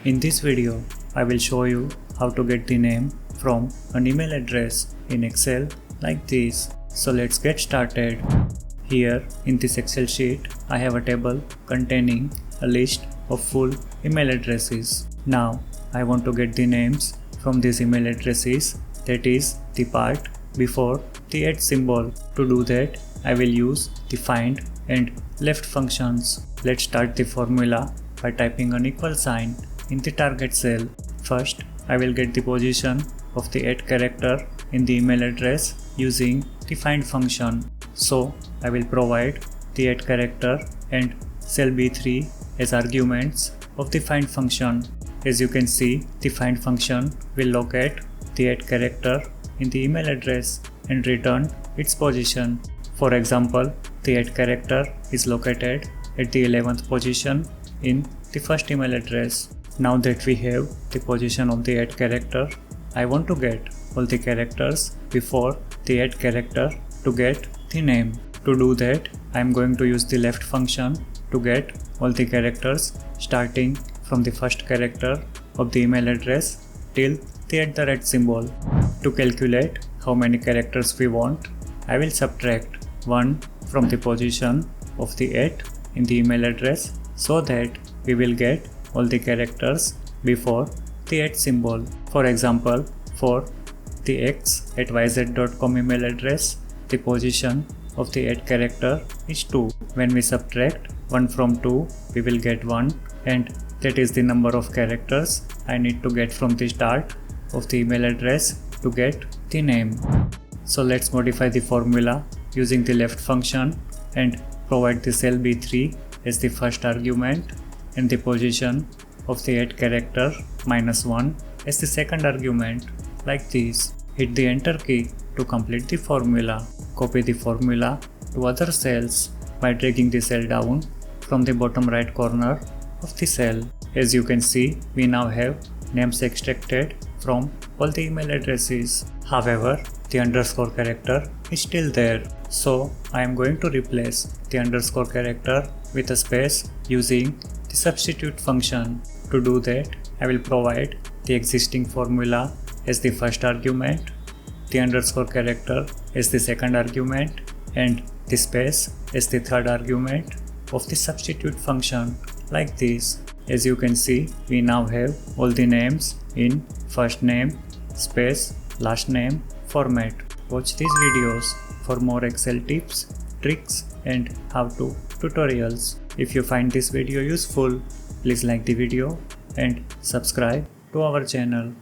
In this video, I will show you how to get the name from an email address in Excel like this. So let's get started. Here in this Excel sheet, I have a table containing a list of full email addresses. Now I want to get the names from these email addresses, that is the part before the @ symbol. To do that, I will use the find and left functions. Let's start the formula by typing an equal sign in the target cell. First, I will get the position of the @ character in the email address using the find function. So, I will provide the @ character and cell B3 as arguments of the find function. As you can see, the find function will locate the @ character in the email address and return its position. For example, the @ character is located at the 11th position in the first email address. Now that we have the position of the @ character, I want to get all the characters before the @ character to get the name. To do that, I am going to use the left function to get all the characters starting from the first character of the email address till the @ symbol. To calculate how many characters we want, I will subtract 1 from the position of the @ in the email address so that we will get all the characters before the @ symbol. For example, for the x@yz.com email address, the position of the @ character is 2. When we subtract 1 from 2, we will get 1, and that is the number of characters I need to get from the start of the email address to get the name. So let's modify the formula using the left function and provide the cell B3 as the first argument and the position of the @ character -1 as the second argument, like this. Hit the enter key to complete the formula. Copy the formula to other cells by dragging the cell down from the bottom right corner of the cell. As you can see, we now have names extracted from all the email addresses. However, the underscore character is still there. So I am going to replace the underscore character with a space using the substitute function. To do that, I will provide the existing formula as the first argument, the underscore character as the second argument, and the space as the third argument of the substitute function, like this. As you can see, we now have all the names in first name, space, last name format. Watch these videos for more Excel tips, tricks, and how-to tutorials. If you find this video useful, please like the video and subscribe to our channel.